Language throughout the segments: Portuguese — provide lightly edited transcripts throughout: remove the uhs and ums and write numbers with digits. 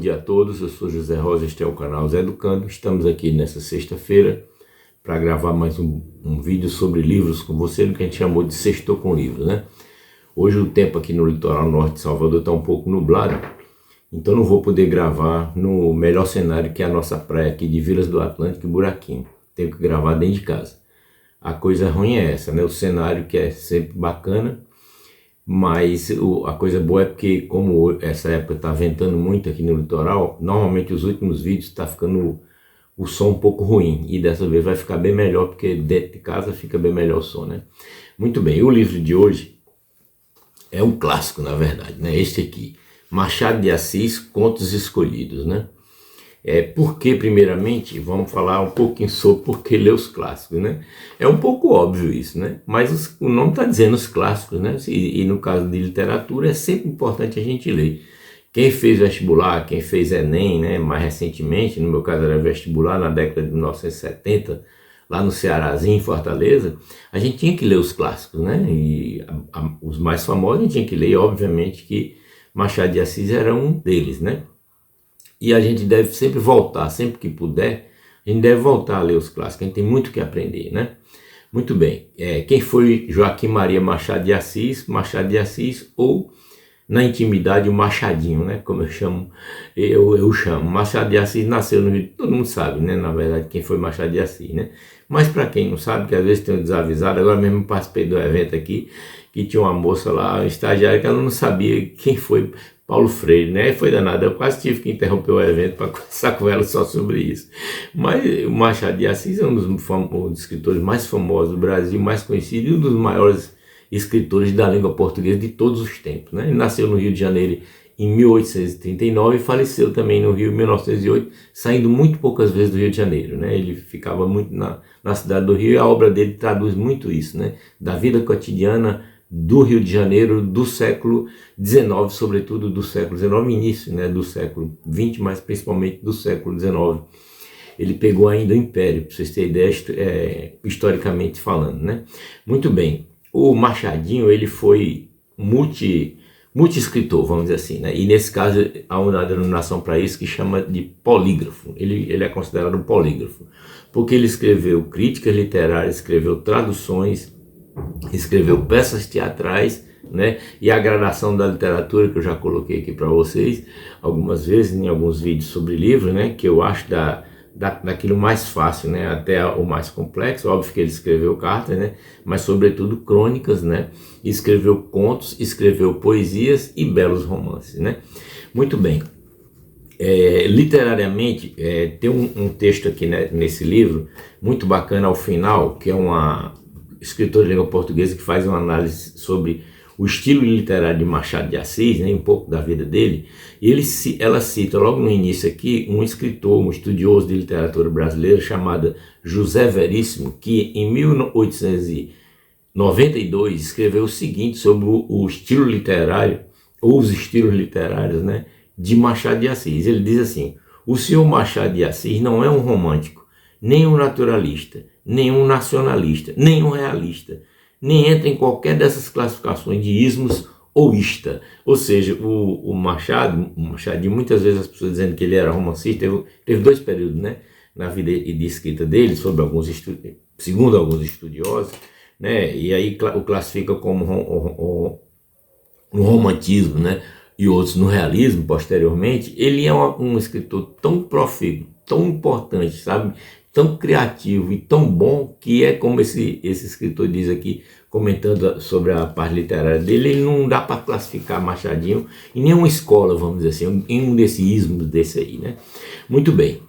dia a todos, eu sou José Rosa, este é o canal Zé Educando. Estamos aqui nessa sexta-feira para gravar mais um vídeo sobre livros com você, no que a gente chamou de Sextou com Livros, né? Hoje o tempo aqui no litoral norte de Salvador está um pouco nublado, então não vou poder gravar no melhor cenário, que é a nossa praia aqui de Vilas do Atlântico e Buraquinho. Tenho que gravar dentro de casa. A coisa ruim é essa, né? O cenário que é sempre bacana, mas a coisa boa é porque, como essa época está ventando muito aqui no litoral, normalmente os últimos vídeos está ficando o som um pouco ruim, e dessa vez vai ficar bem melhor, porque dentro de casa fica bem melhor o som, né? Muito bem, o livro de hoje é um clássico, na verdade, né? Este aqui, Machado de Assis, Contos Escolhidos, né? Porque, primeiramente, vamos falar um pouquinho sobre por que ler os clássicos, né? É um pouco óbvio isso, né? Mas o nome está dizendo os clássicos, né? E no caso de literatura é sempre importante a gente ler. Quem fez vestibular, quem fez Enem, né? Mais recentemente, no meu caso era vestibular na década de 1970, lá no Cearazinho, em Fortaleza, a gente tinha que ler os clássicos, né? E os mais famosos a gente tinha que ler, e obviamente que Machado de Assis era um deles, né? E a gente deve sempre voltar, sempre que puder, a gente deve voltar a ler os clássicos, a gente tem muito que aprender, né? Muito bem, quem foi Joaquim Maria Machado de Assis, ou na intimidade o Machadinho, né? Como eu chamo. Machado de Assis nasceu no Rio, todo mundo sabe, né? Na verdade, quem foi Machado de Assis, né? Mas para quem não sabe, que às vezes tem um desavisado, agora mesmo participei do evento aqui, que tinha uma moça lá, uma estagiária, que ela não sabia quem foi Paulo Freire, né? Foi danado, eu quase tive que interromper o evento para conversar com ela só sobre isso. Mas o Machado de Assis é um dos escritores mais famosos do Brasil, mais conhecido, e um dos maiores escritores da língua portuguesa de todos os tempos, né? Ele nasceu no Rio de Janeiro em 1839 e faleceu também no Rio em 1908, saindo muito poucas vezes do Rio de Janeiro, né? Ele ficava muito na cidade do Rio, e a obra dele traduz muito isso, né? Da vida cotidiana do Rio de Janeiro do século XIX, sobretudo do século XIX, início, né, do século XX, mas principalmente do século XIX. Ele pegou ainda o Império, para vocês terem ideia, historicamente falando, né? Muito bem, o Machadinho, ele foi multi-escritor, vamos dizer assim, né? E nesse caso há uma denominação para isso que chama de polígrafo. Ele é considerado um polígrafo, porque ele escreveu críticas literárias, escreveu traduções, escreveu peças teatrais, né? E a gradação da literatura, que eu já coloquei aqui para vocês algumas vezes em alguns vídeos sobre livros, né? Que eu acho daquilo mais fácil, né? Até o mais complexo. Óbvio que ele escreveu cartas, né? Mas sobretudo crônicas, né? Escreveu contos, escreveu poesias e belos romances, né? Muito bem. Literariamente, tem um texto aqui, né, nesse livro muito bacana ao final, que é uma escritor de língua portuguesa que faz uma análise sobre o estilo literário de Machado de Assis, né, um pouco da vida dele, e ela cita logo no início aqui um escritor, um estudioso de literatura brasileira chamado José Veríssimo, que em 1892 escreveu o seguinte sobre o estilo literário, ou os estilos literários, né, de Machado de Assis. Ele diz assim: o senhor Machado de Assis não é um romântico, nem um naturalista, nem um nacionalista, nem um realista, nem entra em qualquer dessas classificações de ismos ou ista. Ou seja, o Machadinho, muitas vezes as pessoas dizendo que ele era romancista, teve dois períodos, né, na vida de escrita dele, segundo alguns estudiosos, né, e aí o classifica como um romantismo, né, e outros no realismo posteriormente. Ele é um escritor tão profícuo, tão importante, sabe, tão criativo e tão bom, que é como esse escritor diz aqui, comentando sobre a parte literária dele, ele não dá para classificar Machadinho em nenhuma escola, vamos dizer assim, em um desses ismos desse aí, né? Muito bem.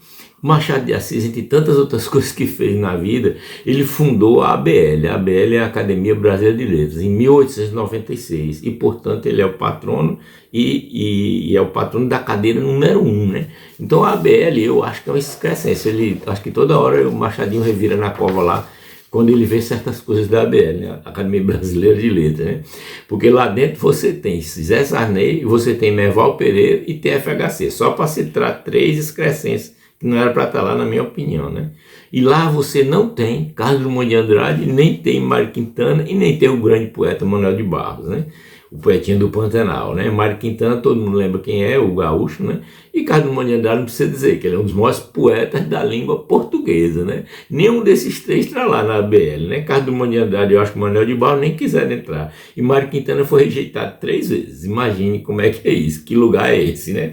Machado de Assis, entre tantas outras coisas que fez na vida, ele fundou a ABL. A ABL é a Academia Brasileira de Letras, em 1896, e portanto ele é o patrono e é o patrono da cadeira número 1, né? Então a ABL, eu acho que é uma excrescência. Acho que toda hora o Machadinho revira na cova lá quando ele vê certas coisas da ABL, né? Academia Brasileira de Letras, né? Porque lá dentro você tem Zé Sarney, você tem Merval Pereira e tem FHC, só para citar 3 excrescências que não era para estar lá, na minha opinião, né? E lá você não tem Carlos Drummond de Andrade, nem tem Mário Quintana e nem tem o grande poeta Manuel de Barros, né? o poetinho do Pantanal, né? Mário Quintana, todo mundo lembra quem é, o gaúcho, né? E Carlos Drummond de Andrade não precisa dizer que ele é um dos maiores poetas da língua portuguesa, né? Nenhum desses três está lá na BL, né? Carlos Drummond de Andrade, eu acho que o Manuel de Barros nem quiseram entrar. E Mário Quintana foi rejeitado 3 vezes. Imagine como é que é isso, que lugar é esse, né?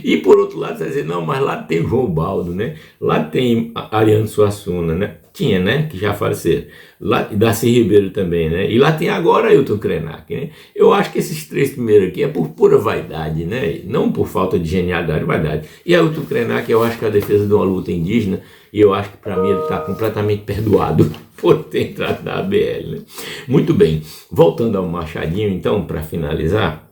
E por outro lado, você vai dizer, não, mas lá tem João Baldo, né? Lá tem Ariano Suassuna, né? Tinha, né? Que já faleceram. Lá, e Darcy Ribeiro também, né? E lá tem agora Ailton Krenak, né? Eu acho que esses 3 primeiros aqui é por pura vaidade, né? Não por falta de genialidade, vaidade. E Ailton Krenak, eu acho que é a defesa de uma luta indígena, e eu acho que para mim ele está completamente perdoado por ter entrado na ABL, né? Muito bem, voltando ao Machadinho, então, para finalizar,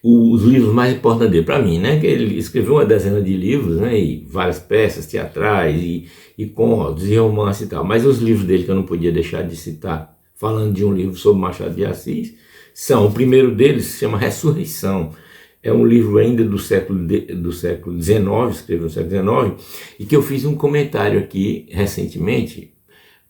os livros mais importantes dele, para mim, né? Que ele escreveu uma dezena de livros, né? E várias peças teatrais, e contos, e romance e tal. Mas os livros dele que eu não podia deixar de citar, falando de um livro sobre Machado de Assis, são, o primeiro deles se chama Ressurreição. É um livro ainda do século XIX, escreveu no século XIX, e que eu fiz um comentário aqui recentemente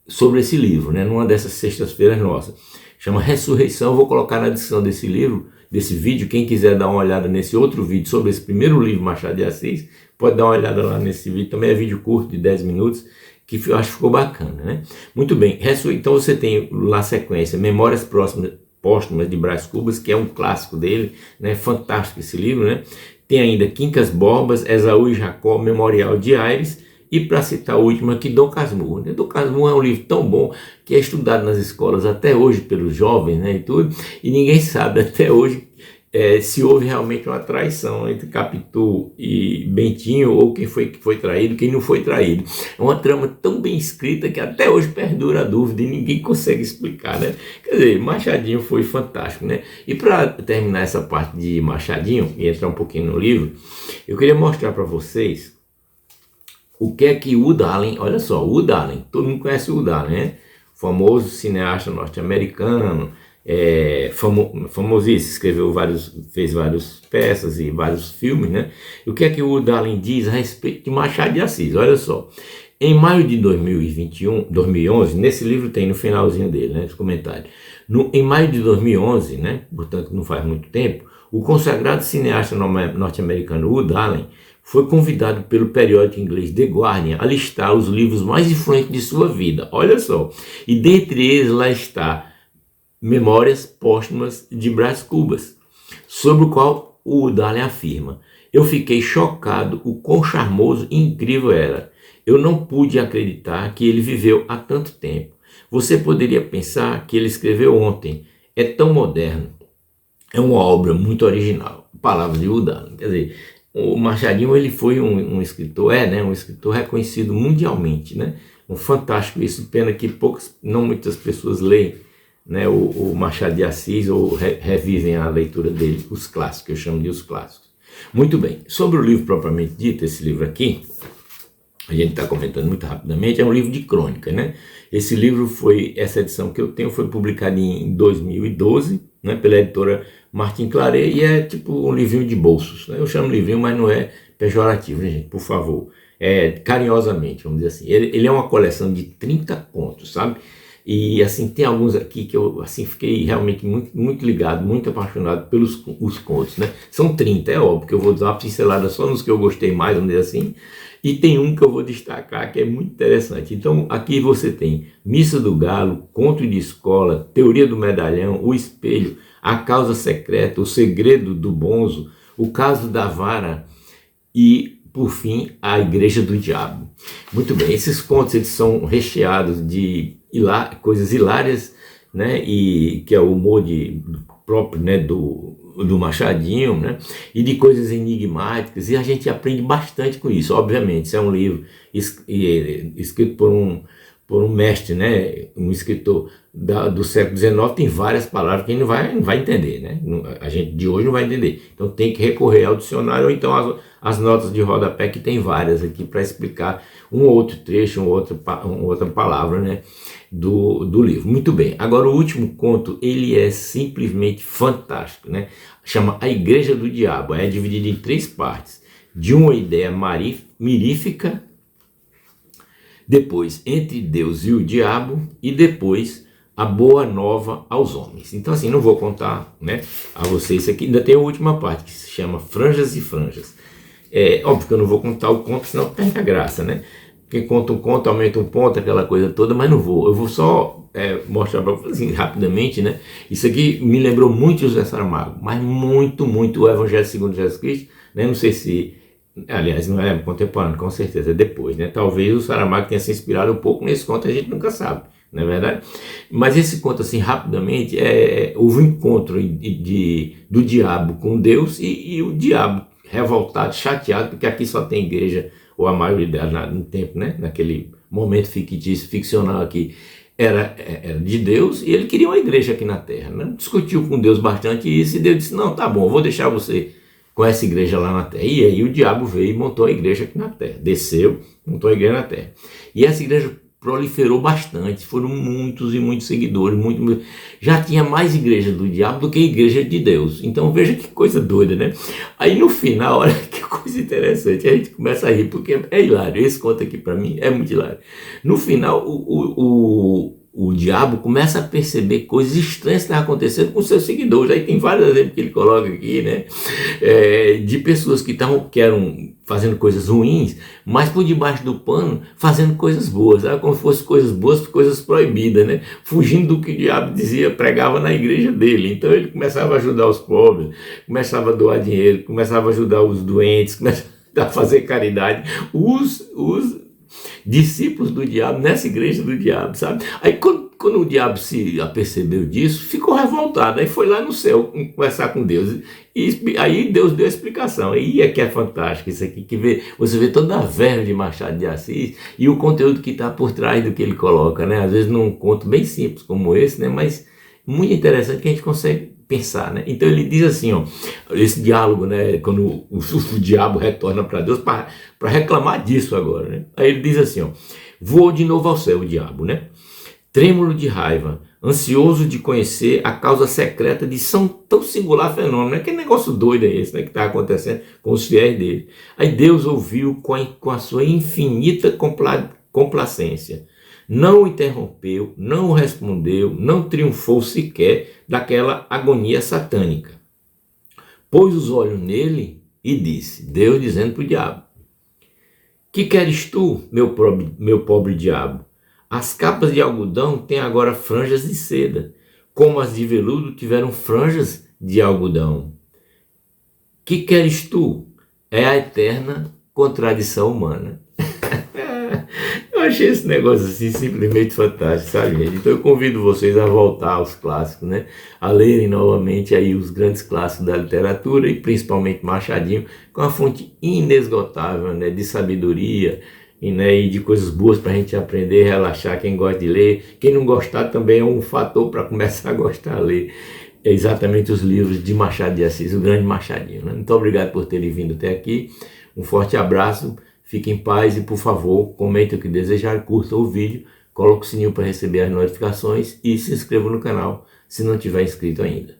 sobre esse livro, né? Numa dessas sextas-feiras nossas. Chama Ressurreição. Eu vou colocar na descrição desse livro, desse vídeo, quem quiser dar uma olhada nesse outro vídeo sobre esse primeiro livro, Machado de Assis, pode dar uma olhada lá nesse vídeo, também é vídeo curto de 10 minutos, que eu acho que ficou bacana, né? Muito bem, então você tem lá a sequência, Memórias Póstumas de Brás Cubas, que é um clássico dele, né? Fantástico esse livro, né? Tem ainda Quincas Borbas, Esaú e Jacó, Memorial de Aires, e para citar o último aqui, Dom Casmurro, né? Dom Casmurro é um livro tão bom que é estudado nas escolas até hoje pelos jovens, né, e tudo, e ninguém sabe até hoje se houve realmente uma traição entre Capitu e Bentinho, ou quem foi que foi traído, quem não foi traído. É uma trama tão bem escrita que até hoje perdura a dúvida e ninguém consegue explicar, né? Quer dizer, Machadinho foi fantástico, né? E para terminar essa parte de Machadinho e entrar um pouquinho no livro, eu queria mostrar para vocês o que é que Woody Allen, olha só, Woody Allen, todo mundo conhece o Woody Allen, né? Famoso cineasta norte-americano, famosíssimo, fez várias peças e vários filmes, né? E o que é que o Woody Allen diz a respeito de Machado de Assis? Olha só, em maio de 2011, nesse livro tem no finalzinho dele, né, esse comentário, em maio de 2011, né, portanto não faz muito tempo, o consagrado cineasta norte-americano Woody Allen foi convidado pelo periódico inglês The Guardian a listar os livros mais influentes de sua vida, olha só, e dentre eles lá está Memórias Póstumas de Brás Cubas, sobre o qual o Woody Allen afirma: eu fiquei chocado o quão charmoso e incrível era. Eu não pude acreditar que ele viveu há tanto tempo. Você poderia pensar que ele escreveu ontem. É tão moderno. É uma obra muito original. Palavras de Woody Allen. Quer dizer, o Machadinho ele foi um escritor, né, um escritor reconhecido mundialmente, né? Um fantástico isso. Pena que não muitas pessoas leem, né, o Machado de Assis ou revivem a leitura dele, os clássicos, eu chamo de os clássicos. Muito bem, sobre o livro propriamente dito, esse livro aqui, a gente está comentando muito rapidamente, é um livro de crônica, né? Esse livro essa edição que eu tenho foi publicada em 2012, né, pela editora Martin Claret, e é tipo um livrinho de bolsos, né? Eu chamo livrinho, mas não é pejorativo, né, gente? Por favor, carinhosamente, vamos dizer assim. Ele é uma coleção de 30 contos, sabe? E assim, tem alguns aqui que eu assim, fiquei realmente muito, muito ligado, muito apaixonado pelos os contos, né? São 30, é óbvio que eu vou dar uma pincelada só nos que eu gostei mais, vamos dizer assim. E tem um que eu vou destacar que é muito interessante. Então aqui você tem Missa do Galo, Conto de Escola, Teoria do Medalhão, O Espelho, A Causa Secreta, O Segredo do Bonzo, O Caso da Vara e, por fim, A Igreja do Diabo. Muito bem, esses contos eles são recheados de coisas hilárias, né, e que é o humor próprio, né, do Machadinho, né, e de coisas enigmáticas, e a gente aprende bastante com isso. Obviamente, isso é um livro escrito por um mestre, né, um escritor do século XIX, tem várias palavras que a gente não vai entender, né? A gente de hoje não vai entender. Então tem que recorrer ao dicionário, ou então as notas de rodapé, que tem várias aqui para explicar um outro trecho, uma outra palavra, né, do livro. Muito bem, agora o último conto, ele é simplesmente fantástico, né? Chama A Igreja do Diabo, é dividido em 3 partes, de uma ideia mirífica, depois Entre Deus e o Diabo, e depois a boa nova aos homens. Então assim, não vou contar, né, a vocês isso aqui, ainda tem a última parte que se chama Franjas e Franjas. É óbvio que eu não vou contar o conto, senão perde a graça, né? Quem conta um conto aumenta um ponto, aquela coisa toda, mas não vou. Eu vou só mostrar para vocês assim, rapidamente, né? Isso aqui me lembrou muito José Saramago, mas muito, muito o Evangelho segundo Jesus Cristo, né? Não sei se, aliás, não é contemporâneo, com certeza, é depois, né? Talvez o Saramago tenha se inspirado um pouco nesse conto, a gente nunca sabe, não é verdade? Mas esse conto, assim, rapidamente, houve um encontro do diabo com Deus e o diabo revoltado, chateado, porque aqui só tem igreja, ou a maioria dela no tempo, né, naquele momento fictício, ficcional aqui, era de Deus, e ele queria uma igreja aqui na terra, né? Discutiu com Deus bastante isso, e Deus disse, não, tá bom, vou deixar você com essa igreja lá na terra. E aí o diabo veio e montou a igreja aqui na terra, desceu, montou a igreja na terra. E essa igreja proliferou bastante, foram muitos e muitos seguidores, já tinha mais igreja do diabo do que igreja de Deus. Então veja que coisa doida, né? Aí no final, olha que coisa interessante, a gente começa a rir, porque é hilário, esse conto aqui para mim é muito hilário. No final, o diabo começa a perceber coisas estranhas que estão acontecendo com seus seguidores. Aí tem vários exemplos que ele coloca aqui, né? De pessoas que eram fazendo coisas ruins, mas por debaixo do pano fazendo coisas boas, como se fossem coisas boas, coisas proibidas, né? Fugindo do que o diabo dizia, pregava na igreja dele. Então ele começava a ajudar os pobres, começava a doar dinheiro, começava a ajudar os doentes, começava a fazer caridade. Os discípulos do diabo nessa igreja do diabo, sabe? Aí quando o diabo se apercebeu disso, ficou revoltado, aí foi lá no céu conversar com Deus, e aí Deus deu a explicação. Aí é que é fantástico isso aqui, que você vê toda a verve de Machado de Assis e o conteúdo que está por trás do que ele coloca, né? Às vezes num conto bem simples como esse, né? Mas muito interessante que a gente consegue pensar, né? Então ele diz assim, ó, esse diálogo, né, quando o diabo retorna para Deus para reclamar disso agora, né? Aí ele diz assim, ó, voou de novo ao céu o diabo, né? Trêmulo de raiva, ansioso de conhecer a causa secreta de tão singular fenômeno, né? Que negócio doido é esse, né, que está acontecendo com os fiéis dele. Aí Deus ouviu com a sua infinita complacência. Não o interrompeu, não o respondeu, não triunfou sequer daquela agonia satânica. Pôs os olhos nele e disse, Deus dizendo para o diabo, que queres tu, meu pobre diabo? As capas de algodão têm agora franjas de seda, como as de veludo tiveram franjas de algodão. Que queres tu? É a eterna contradição humana. Eu achei esse negócio assim simplesmente fantástico, sabe, gente? Então eu convido vocês a voltar aos clássicos, né? A lerem novamente aí os grandes clássicos da literatura e principalmente Machadinho, com uma fonte inesgotável, né, de sabedoria e de coisas boas para a gente aprender, relaxar, quem gosta de ler. Quem não gostar também é um fator para começar a gostar de ler. É exatamente os livros de Machado de Assis, o grande Machadinho, né? Muito obrigado por terem vindo até aqui. Um forte abraço. Fique em paz e, por favor, comente o que desejar, curta o vídeo, coloque o sininho para receber as notificações e se inscreva no canal se não tiver inscrito ainda.